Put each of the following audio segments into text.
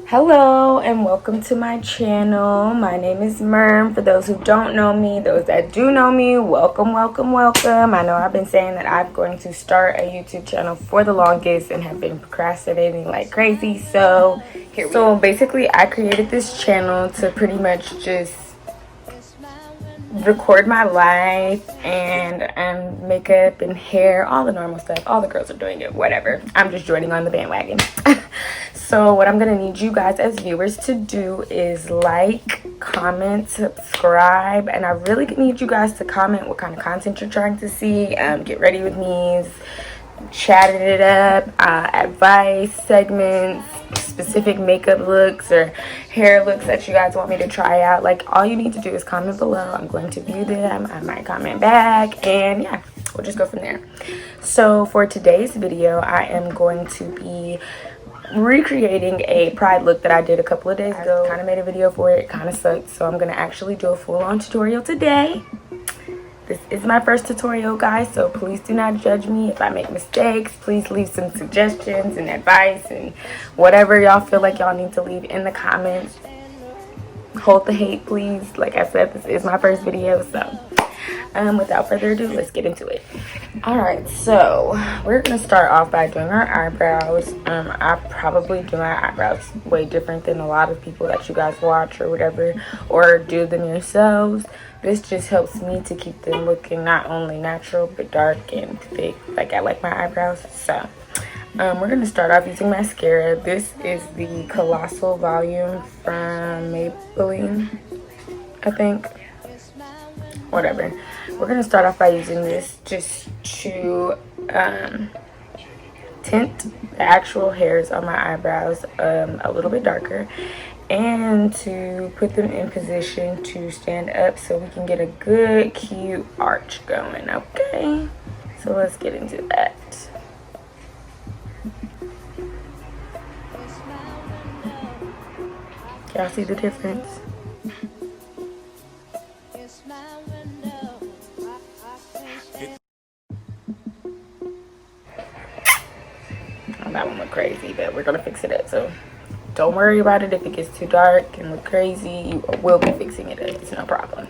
Hello and welcome to my channel. My name is Merm. For those who don't know me, those that do know me, welcome. I know I've been saying that I'm going to start a YouTube channel for the longest and have been procrastinating like crazy. So basically I created this channel to pretty much just record my life and makeup and hair, all the normal stuff. All the girls are doing it, whatever. I'm just joining on the bandwagon. So what I'm gonna need you guys as viewers to do is like, comment, subscribe, and I really need you guys to comment what kind of content you're trying to see. Get ready with me, chatting it up, advice segments, specific makeup looks or hair looks that you guys want me to try out. Like, all you need to do is comment below. I'm going to view them. I might comment back, and yeah, we'll just go from there. So for today's video, I am going to be recreating a pride look that I did a couple of days ago. Kind of made a video for it. Kind of sucked, so I'm gonna actually do a full-on tutorial today. This is my first tutorial, guys, so please do not judge me if I make mistakes. Please leave some suggestions and advice and whatever y'all feel like y'all need to leave in the comments. Hold the hate, please. Like I said, this is my first video, so without further ado, let's get into it. Alright, so we're gonna start off by doing our eyebrows. I probably do my eyebrows way different than a lot of people that you guys watch or whatever, or do them yourselves. This just helps me to keep them looking not only natural but dark and thick like I like my eyebrows. So we're gonna start off using mascara. This is the Colossal volume from Maybelline, I think. Whatever. We're gonna start off by using this just to tint the actual hairs on my eyebrows a little bit darker, and to put them in position to stand up so we can get a good cute arch going. Okay, so let's get into that. Y'all see the difference? That one look crazy, but we're gonna fix it up, so don't worry about it if it gets too dark and look crazy. We'll be fixing it up. It's no problem.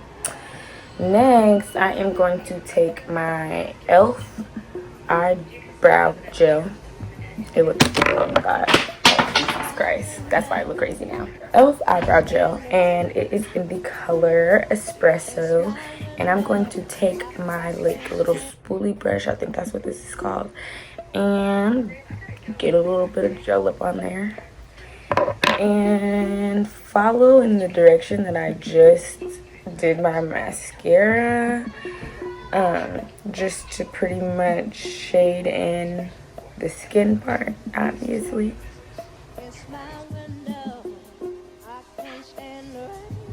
Next, I am going to take my e.l.f. eyebrow gel. It looks, oh my god, oh, Jesus Christ, that's why I look crazy now. e.l.f. eyebrow gel, and it is in the color Espresso. And I'm going to take my like little spoolie brush, I think that's what this is called, and get a little bit of gel up on there and follow in the direction that I just did my mascara, just to pretty much shade in the skin part, obviously.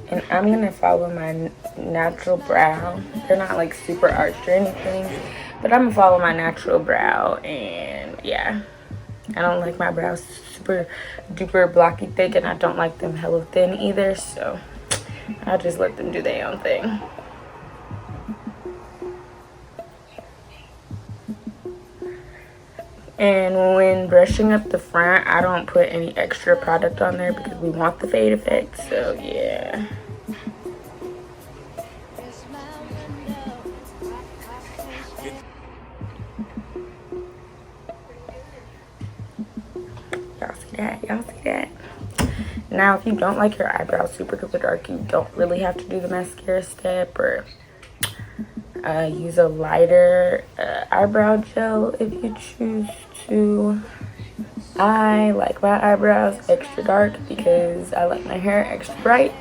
And I'm gonna follow my natural brow. They're not like super arched or anything, but I'm gonna follow my natural brow. And yeah, I don't like my brows super duper blocky thick, and I don't like them hella thin either, so I'll just let them do their own thing. And when brushing up the front, I don't put any extra product on there because we want the fade effect, so yeah. Y'all see that? Now, if you don't like your eyebrows super duper dark, you don't really have to do the mascara step, or use a lighter eyebrow gel if you choose to. I like my eyebrows extra dark because I like my hair extra bright,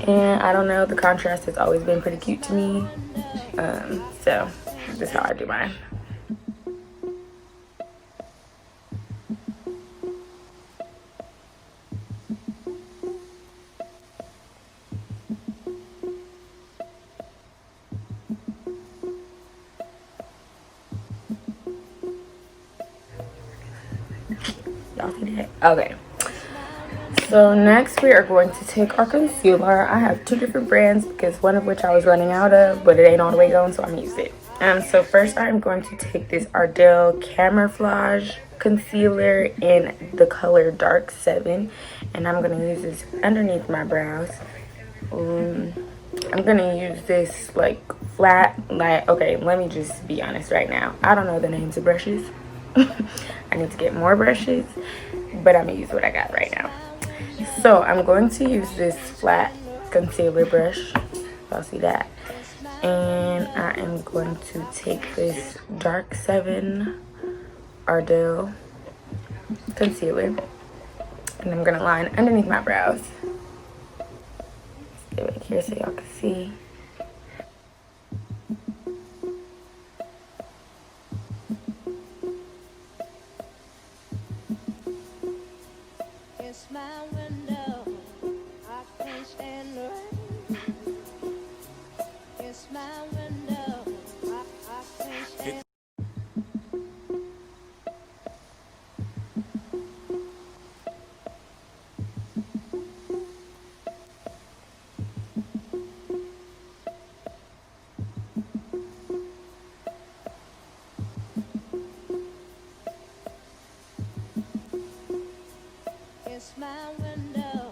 and I don't know, the contrast has always been pretty cute to me. So this is how I do mine. Y'all see that? Okay, So next we are going to take our concealer. I have two different brands because one of which I was running out of, but it ain't all the way gone, so I'm gonna use it. So first I'm going to take this Ardell Camerflage concealer in the color Dark 7, and I'm gonna use this underneath my brows. I'm gonna use this like flat, like, okay, let me just be honest right now. I don't know the names of brushes. I need to get more brushes, but I'm gonna use what I got right now. So I'm going to use this flat concealer brush. Y'all see that? And I am going to take this Dark 7 Ardell concealer, and I'm gonna line underneath my brows. Let's get it here so y'all can see. It's my window, I can't stand the rain. It's my window, I can't stand. It's my window,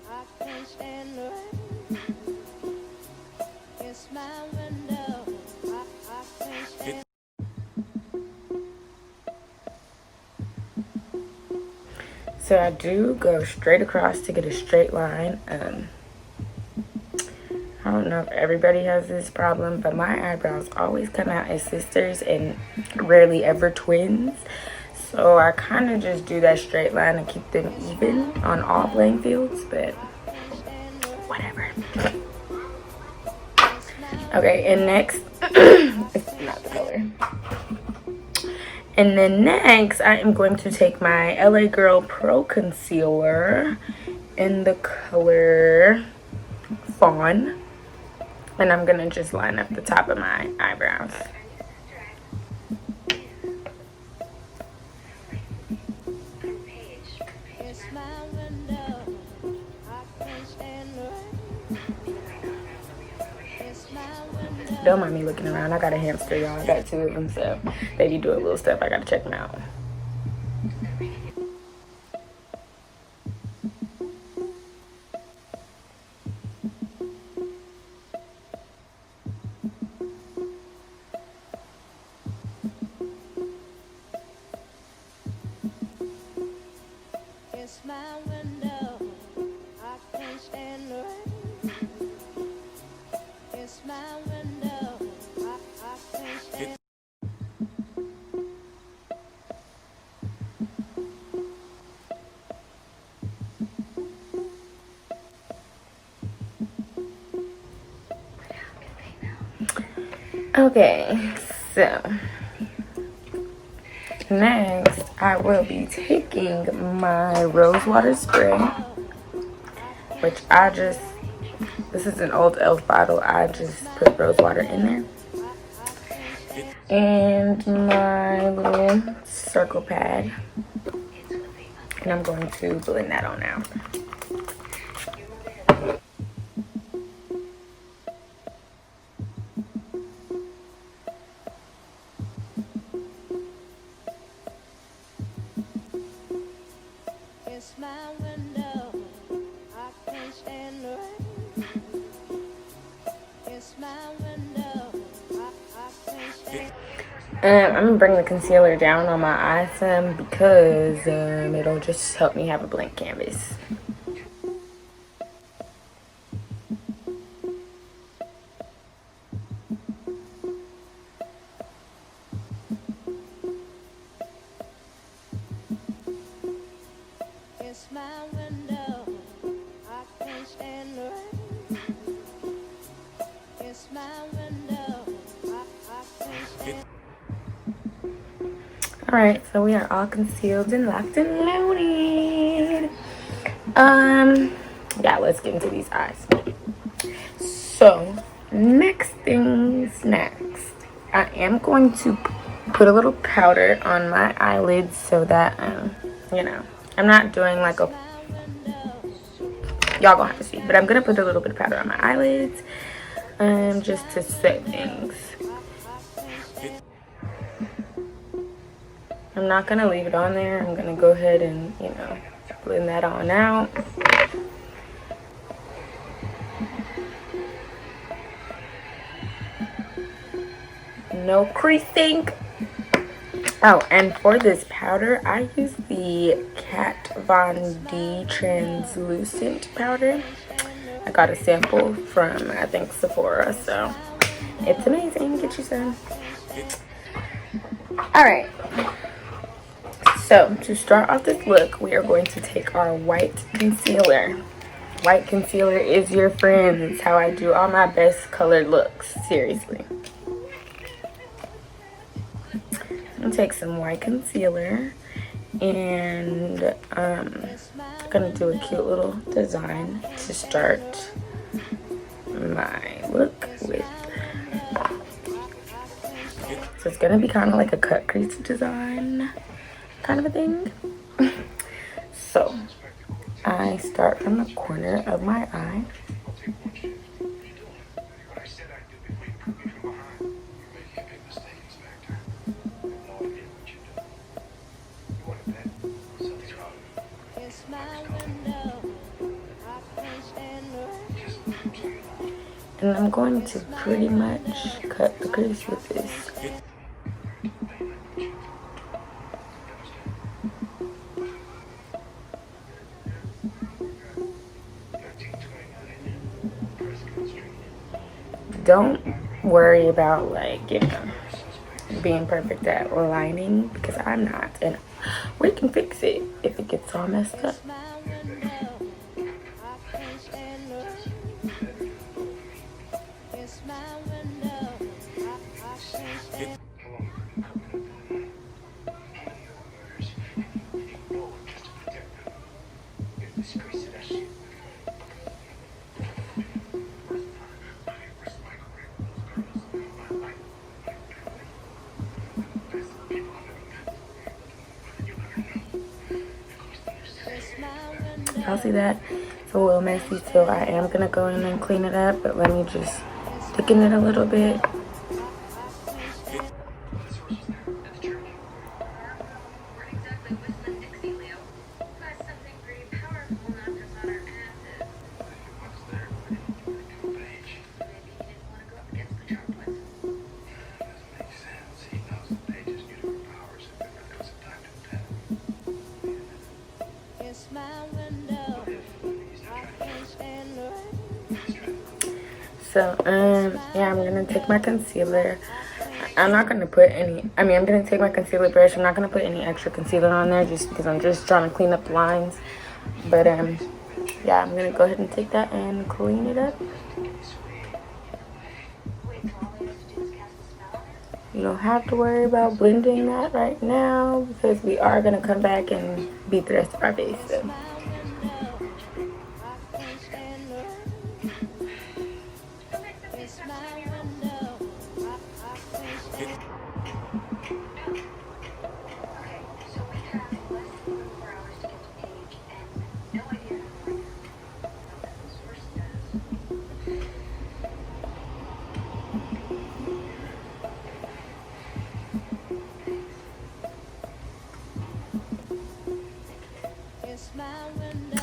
I can't stand the rain. It's my window, I can't stand. So I do go straight across to get a straight line. I don't know if everybody has this problem, but my eyebrows always come out as sisters and rarely ever twins. So I kind of just do that straight line and keep them even on all playing fields, but whatever. Okay, and next, it's not the color. And then next, I am going to take my LA Girl Pro Concealer in the color Fawn. And I'm going to just line up the top of my eyebrows. It's my window, I can't stand the rain. It's my window. Don't mind me looking around. I got a hamster, y'all. I got two of them, so they be doing little stuff. I got to check them out. It's my window, I can't stand the rain. It's my window, I can't stand. Okay, so next I will be taking my rose water spray, which this is an old e.l.f. bottle. I just put rose water in there. And my little circle pad. And I'm going to blend that on now. It's my window, I can't stand the rain. It's my window, I can't stand. I'm gonna bring the concealer down on my eyes some because it'll just help me have a blank canvas. It's my window, I can't stand the rain. It's my window, I can't stand. Alright, so we are all concealed and locked and loaded. Yeah, let's get into these eyes. So, next things next. I am going to put a little powder on my eyelids so that, you know, I'm not doing like a Y'all gonna have to see. But I'm gonna put a little bit of powder on my eyelids, just to set things. I'm not gonna leave it on there. I'm gonna go ahead and, you know, blend that on out. No creasing. Oh, and for this powder, I use the Kat Von D translucent powder. I got a sample from, I think, Sephora, so it's amazing. Get you some. Alright, so to start off this look, we are going to take our white concealer. White concealer is your friend. It's how I do all my best colored looks, seriously. I'm gonna take some white concealer, and I'm gonna do a cute little design to start my look with. So it's gonna be kind of like a cut crease design kind of a thing. So I start from the corner of my eye. And I'm going to pretty much cut the crease with this. Don't worry about, like, you know, being perfect at lining, because I'm not, and we can fix it if it gets all messed up. Y'all see that? It's a little messy, so I am gonna go in and clean it up, but let me just thicken it a little bit. So, yeah, I'm gonna take my concealer. I'm not gonna put any, I'm gonna take my concealer brush. I'm not gonna put any extra concealer on there just because I'm just trying to clean up the lines. But, yeah, I'm gonna go ahead and take that and clean it up. You don't have to worry about blending that right now because we are gonna come back and beat the rest of our face. So.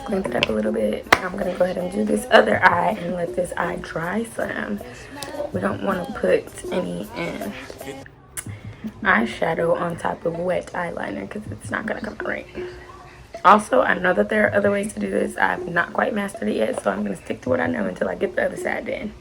Cleaned it up a little bit. I'm gonna go ahead and do this other eye and let this eye dry some. We don't want to put any eyeshadow on top of wet eyeliner because it's not gonna come out right. Also, I know that there are other ways to do this. I've not quite mastered it yet, so I'm gonna stick to what I know until I get the other side done.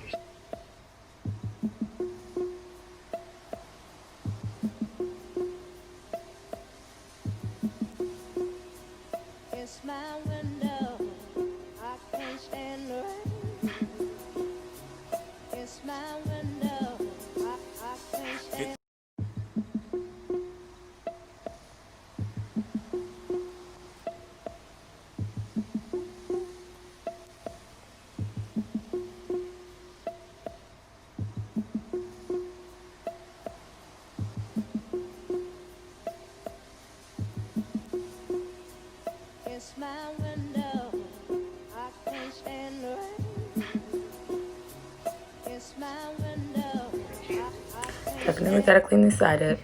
Definitely gotta clean this side up.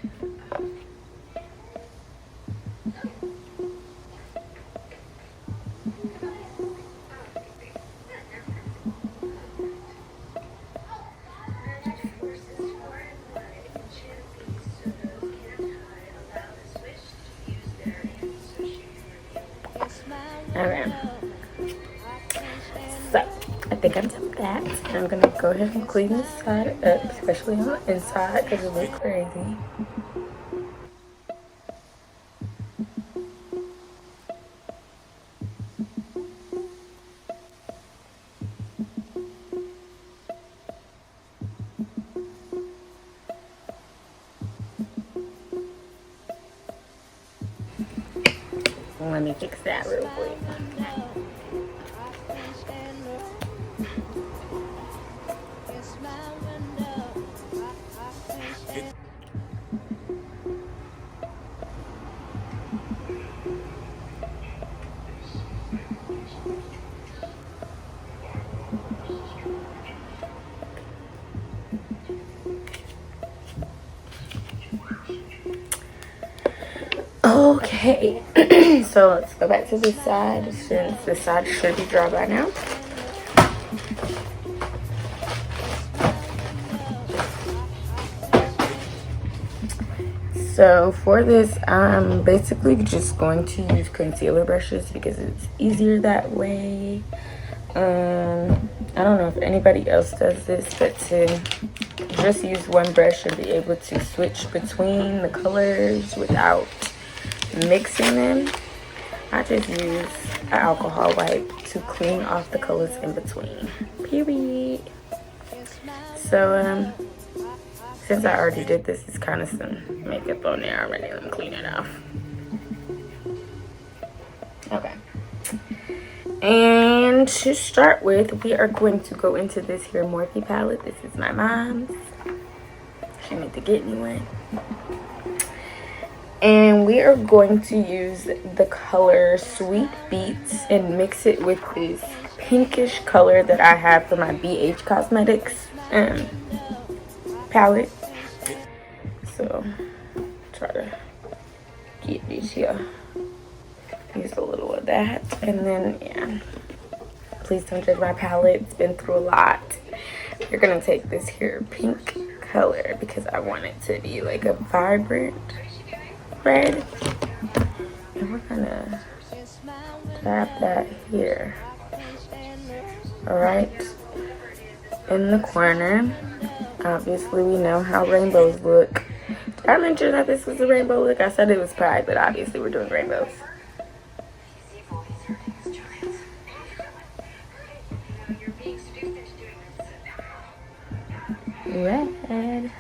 Okay. So, I think I'm done with that. And I'm gonna go ahead and clean this side up, especially on the inside, because it looks crazy. Let me fix that real quick. Okay, so let's go back to this side, since this side should be dry by now. So for this, I'm basically just going to use concealer brushes because it's easier that way. I don't know if anybody else does this, but to just use one brush and be able to switch between the colors without mixing them. I just use an alcohol wipe to clean off the colors in between, period. So since I already did this, it's kind of some makeup on there already. Let me clean it off. Okay, and to start with, we are going to go into this here Morphe palette. This is my mom's. She need to get me one. And we are going to use the color Sweet Beets and mix it with this pinkish color that I have for my BHCosmetics palette. So, try to get this here. Use a little of that. And then, yeah. Please don't judge my palette. It's been through a lot. We're going to take this here pink color because I want it to be like a vibrant red, and we're gonna tap that here, all right, in the corner. Obviously, we know how rainbows look. Did I mention that this was a rainbow look? I said it was pride, but obviously we're doing rainbows. Red.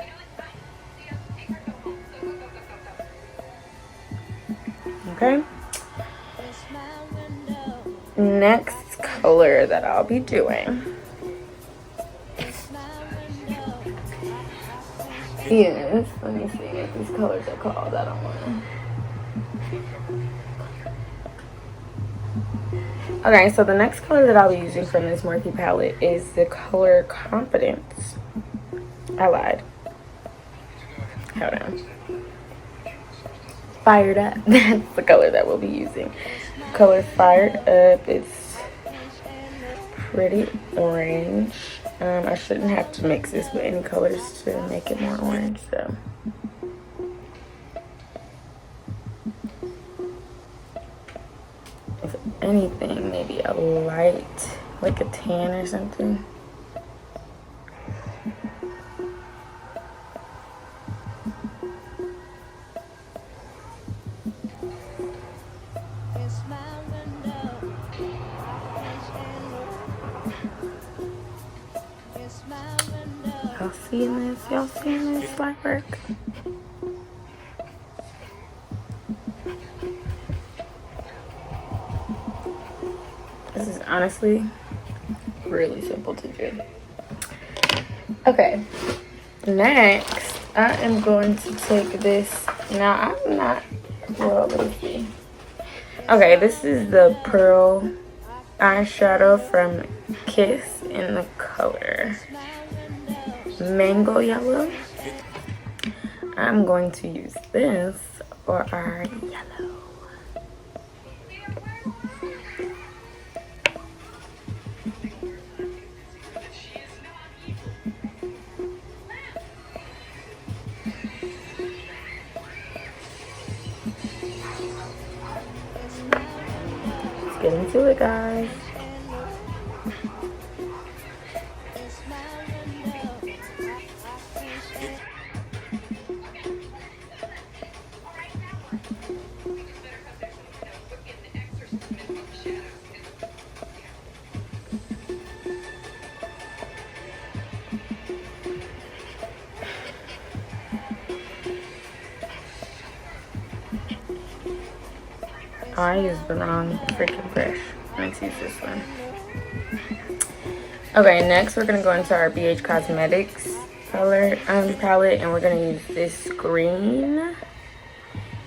Okay. Next color that I'll be doing is, let me see what these colors are called. I don't want to. Okay, so the next color that I'll be using from this Morphe palette is the color Confidence. I lied. Hold on. Fired Up. That's the color that we'll be using. Color Fired Up. It's pretty orange. I shouldn't have to mix this with any colors to make it more orange, so. If anything, maybe a light, like a tan or something. Y'all seeing this? Y'all seeing this light work? This is honestly really simple to do. Okay, next I am going to take this. Now I'm not, well, let me see. Okay, this is the Pearl eyeshadow from Kiss in the color Mango Yellow. I'm going to use this for our yellow. Let's get into it, guys. I used the wrong freaking brush. Let's use this one. Okay, next we're gonna go into our BHCosmetics color palette, and we're gonna use this green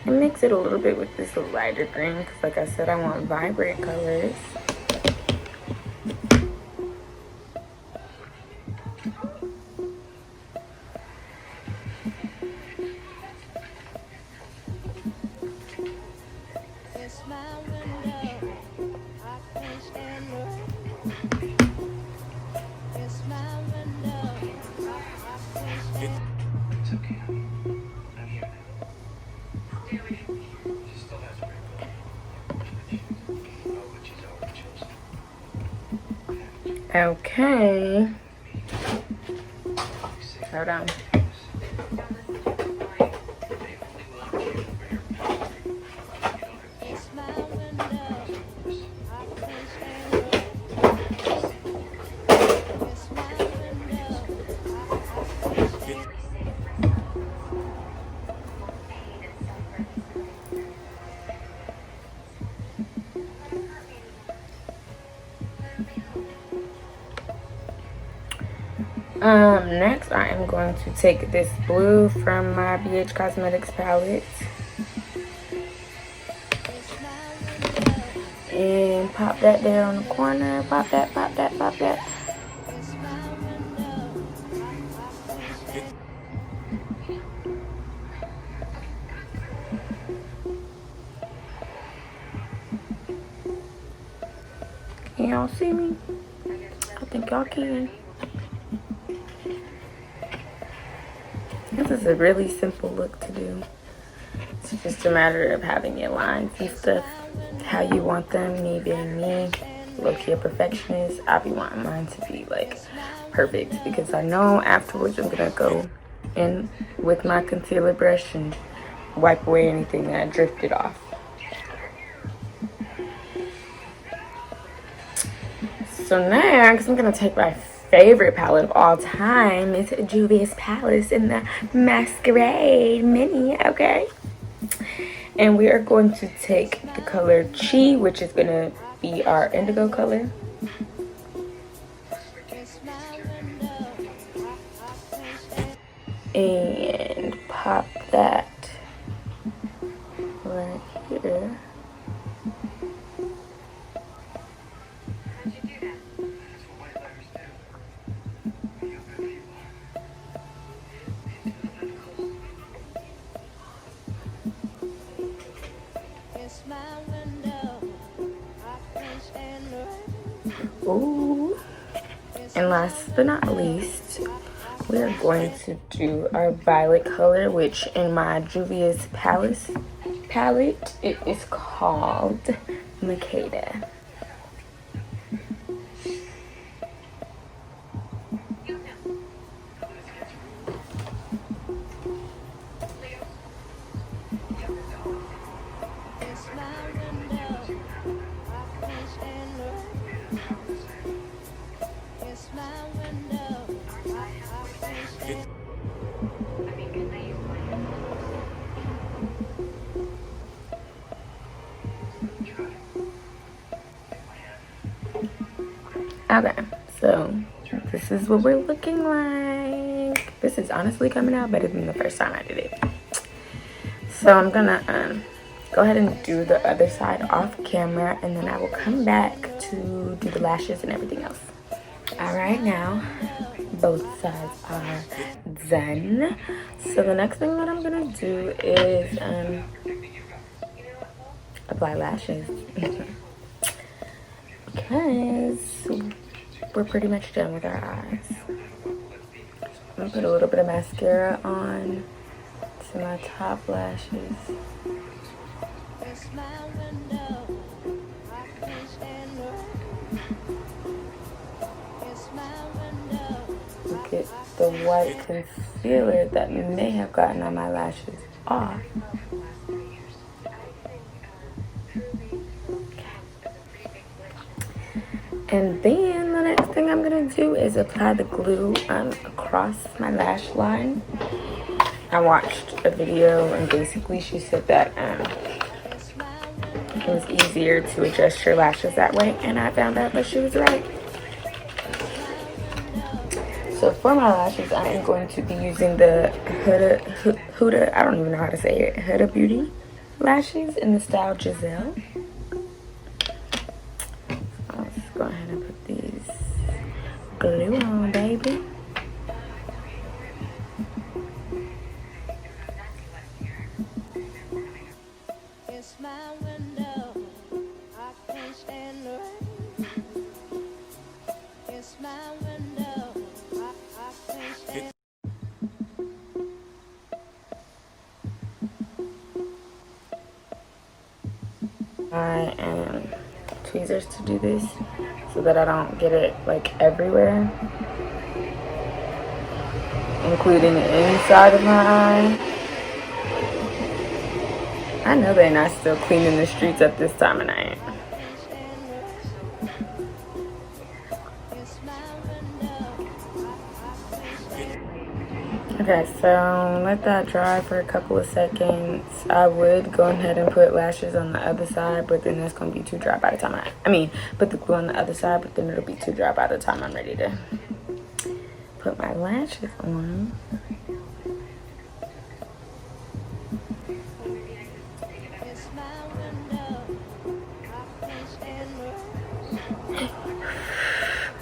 and mix it a little bit with this lighter green, because like I said, I want vibrant colors. Okay. Hold on. Next I am going to take this blue from my BHCosmetics palette and pop that there on the corner. Pop that, pop that, pop that. Can y'all see me? I think y'all can. This is a really simple look to do. It's just a matter of having your lines and stuff how you want them. Me being me, low-key a perfectionist, I be wanting mine to be like perfect, because I know afterwards I'm gonna go in with my concealer brush and wipe away anything that drifted off. So next I'm gonna take my favorite palette of all time. It's Juvia's Palace in the Masquerade Mini, okay? And we are going to take the color Chi, which is gonna be our indigo color. And pop that right here. Ooh. And last but not least, we are going to do our violet color, which in my Juvia's Palace palette, it is called Makeda. Okay, so this is what we're looking like. This is honestly coming out better than the first time I did it. So I'm gonna go ahead and do the other side off camera, and then I will come back to do the lashes and everything else. All right, now both sides are done. So the next thing that I'm gonna do is apply lashes because we're pretty much done with our eyes. I'm gonna put a little bit of mascara on to my top lashes. It's my window. I can't stand the rain. It's my window. Get the white concealer that may have gotten on my lashes off. And then the next thing I'm gonna do is apply the glue across my lash line. I watched a video and basically she said that it was easier to adjust your lashes that way, and I found out that she was right. So for my lashes, I am going to be using the Huda, I don't even know how to say it, Huda Beauty lashes in the style Giselle. Let's go ahead and put these glue on, baby. It's my window. I can't stand the rain. It's my window. I can't stand. I am tweezers to do this so that I don't get it like everywhere, including the inside of my eye. I know they're not still cleaning the streets at this time of night. Okay, so let that dry for a couple of seconds. I would go ahead and put lashes on the other side, but then that's going to be too dry by the time I mean, put the glue on the other side, but then it'll be too dry by the time I'm ready to put my lashes on. It's my window. I can't stand the rain.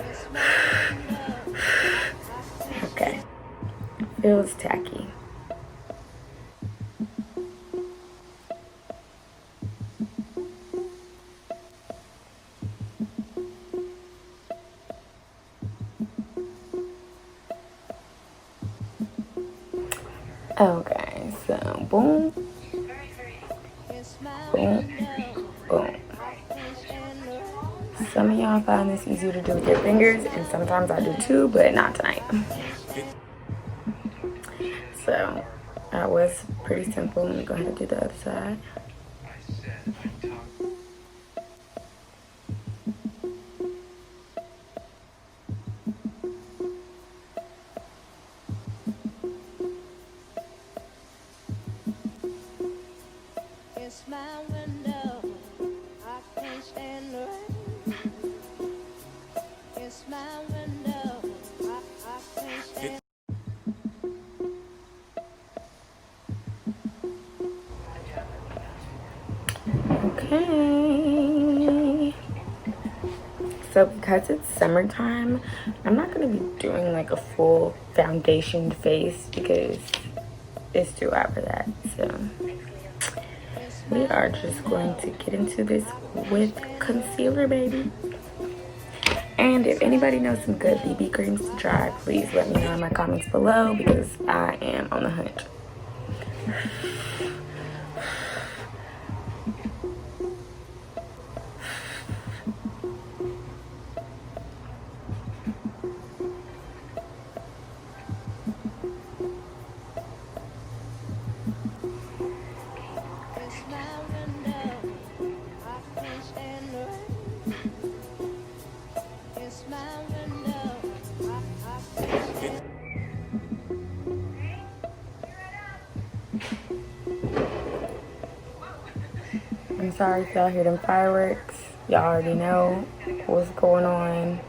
It's my window. Okay. Feels tacky. Okay, so boom, boom, boom. Some of y'all find this easier to do with your fingers, and sometimes I do too, but not tonight. So that was pretty simple. Let me go ahead and do the other side. It's my window. I can't stand the rain. It's my window. I can't stand. Okay. So because it's summertime, I'm not going to be doing like a full foundation face because it's too hot for that. So we are just going to get into this with concealer, baby. And if anybody knows some good BB creams to try, please let me know in my comments below because I am on the hunt. It's my window. I can't stand the rain. It's my window. I can't stand. I'm sorry if y'all hear them fireworks. Y'all already know what's going on.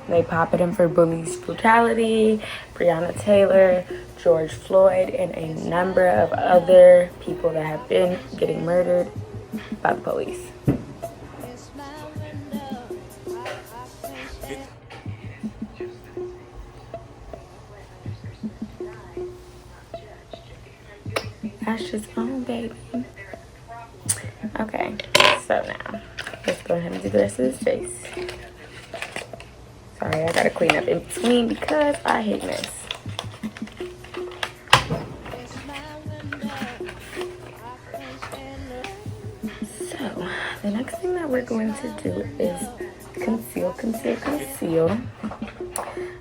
They popping for police brutality, Breonna Taylor, George Floyd, and a number of other people that have been getting murdered by the police. It's my window. lashes on, baby. Okay, so now let's go ahead and do the rest of this face. Sorry, I gotta clean up in between because I hate mess. So the next thing that we're going to do is conceal, conceal, conceal.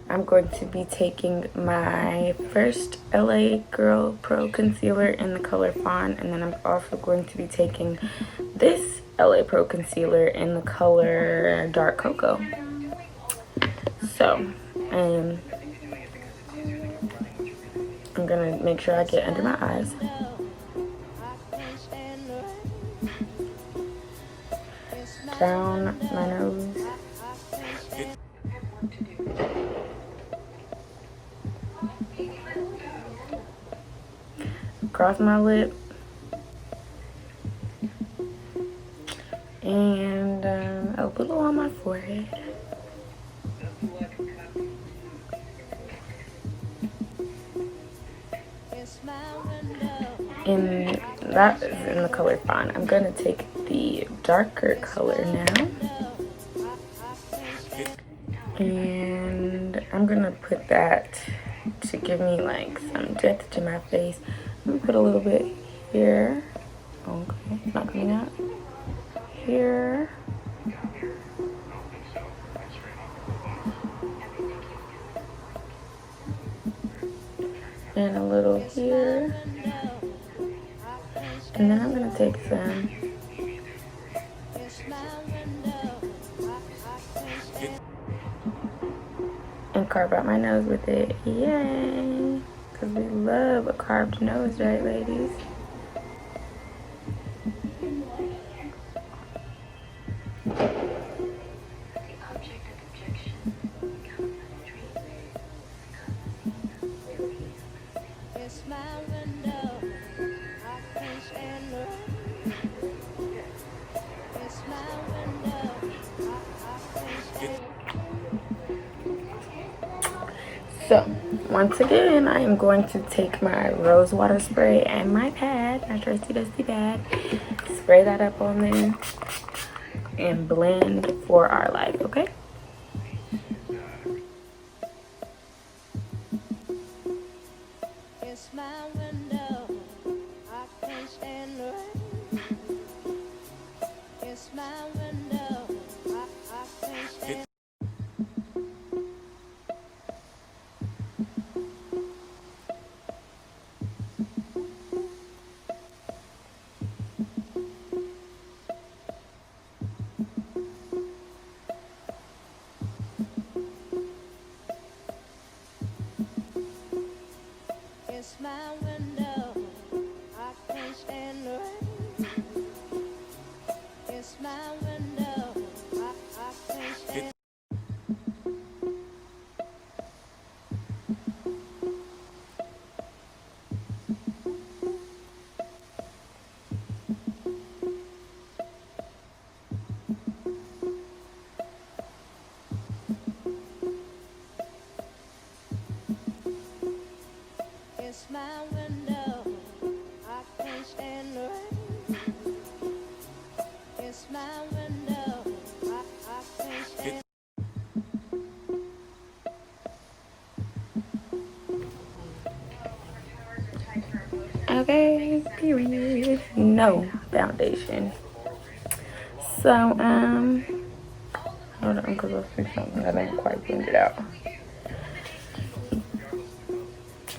I'm going to be taking my first LA Girl Pro Concealer in the color Fawn, and then I'm also going to be taking this LA Pro Concealer in the color Dark Cocoa. So, I'm gonna make sure I get under my eyes. Down my nose. Across my lip. And a little on my forehead. And that is in the color Fawn. I'm gonna take the darker color now. And I'm gonna put that to give me like some depth to my face. I'm gonna put a little bit here. Okay, it's not coming out. Here. And a little here. And then I'm gonna take some and carve out my nose with it. Yay! Because we love a carved nose, right, ladies? So, once again, I am going to take my rose water spray and my pad, my trusty dusty pad, spray that up on there, and blend for our life, okay? It's my window, I can't stand the rain. It's my window, I can't stand. It's my window, I can't stand the rain. It's my window, I can't stand. It's my window, I can't stand the rain. It's my window, I can't stand. Okay, period. No foundation. So, hold on, because I'll fix something that ain't quite blended out.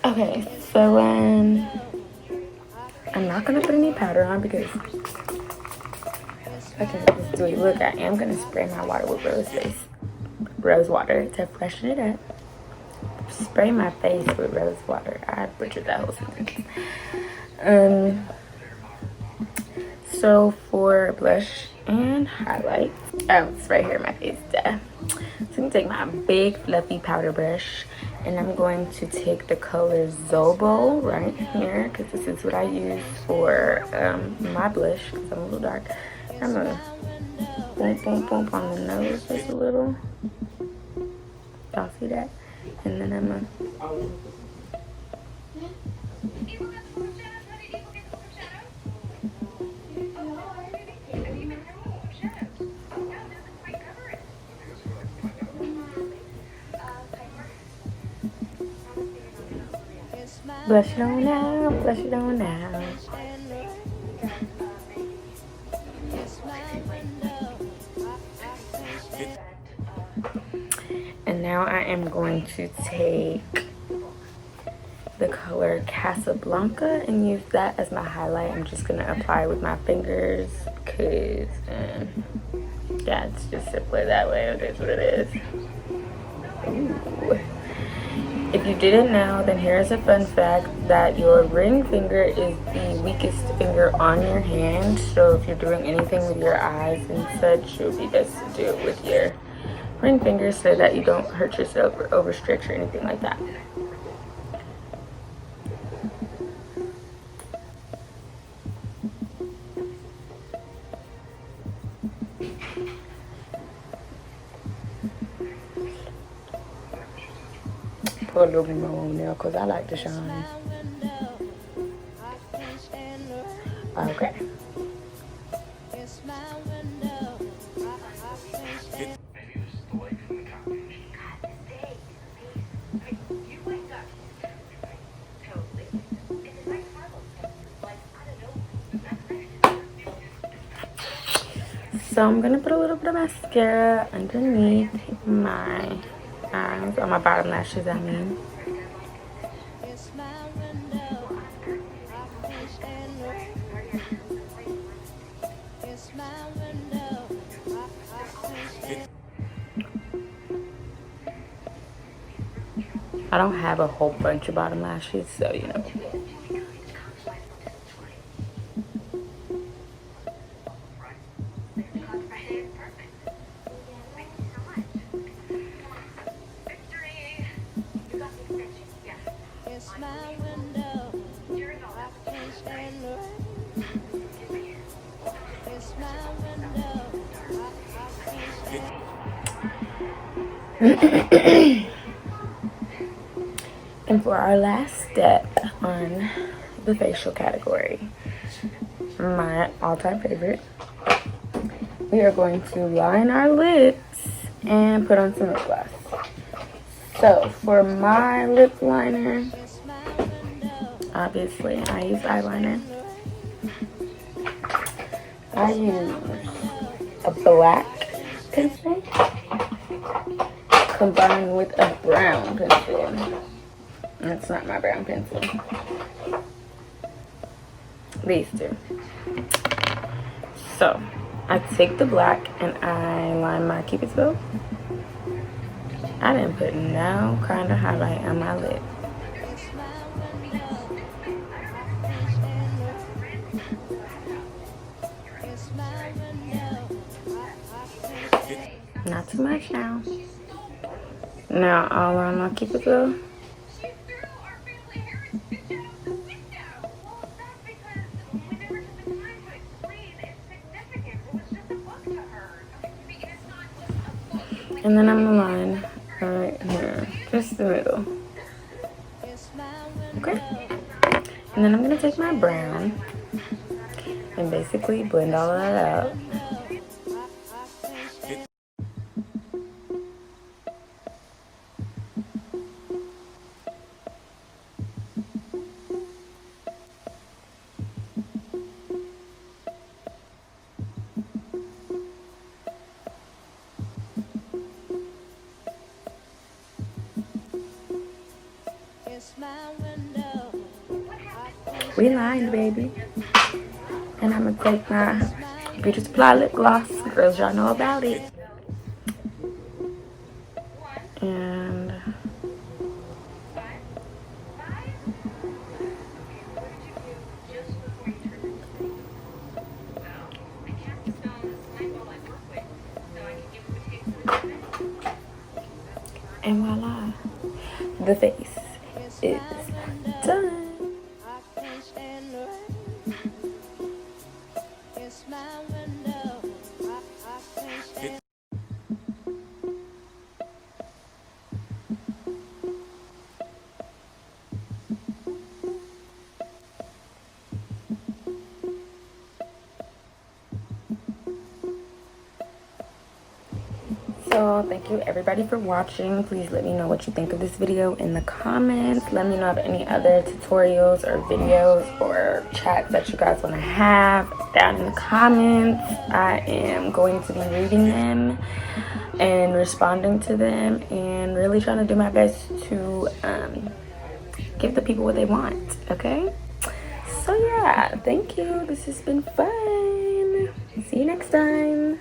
Okay, so, I'm not gonna put any powder on because I can just do it. Look, I am gonna spray my water with rose water to freshen it up. Spray my face with rose water. I butchered that whole sentence. So for blush and highlight, oh, it's right here in my face, duh. So I'm gonna take my big fluffy powder brush and I'm going to take the color Zobo right here because this is what I use for my blush because I'm a little dark. I'm gonna boom, boom, boom on the nose just a little. Y'all see that? And then I'm gonna Blush it on out, blush it on out. And now I am going to take the color Casablanca and use that as my highlight. I'm just gonna apply with my fingers because yeah, it's just simpler that way. It is what it is. Ooh. If you didn't know, then here's a fun fact that your ring finger is the weakest finger on your hand. So if you're doing anything with your eyes and such, it would be best to do it with your ring finger so that you don't hurt yourself or overstretch or anything like that. Put a little bit more on there because I like to shine. Okay. So I'm gonna put a little bit of mascara underneath my eyes, on my bottom lashes, I mean. I don't have a whole bunch of bottom lashes, so you know. And for our last step on the facial category, my all-time favorite, we are going to line our lips and put on some lip gloss. So for my lip liner, obviously I use eyeliner. I use a black pencil combined with a brown pencil. That's not my brown pencil. These two. So I take the black and I line my Cupid's bow. I didn't put no kind of highlight on my lip. Not too much now. Now I'll line my Cupid's bow. And then I'm gonna line right here, just the middle. Okay. And then I'm gonna take my brown and basically blend all of that out. We lined, baby. And I'm gonna take my Beauty Supply lip gloss. Girls, y'all know about it. And voila, the face is done. So thank you everybody for watching. Please let me know what you think of this video in the comments. Let me know of any other tutorials or videos or chats that you guys want to have down in the comments. I am going to be reading them and responding to them and really trying to do my best to give the people what they want. Okay, so yeah, thank you. This has been fun. See you next time.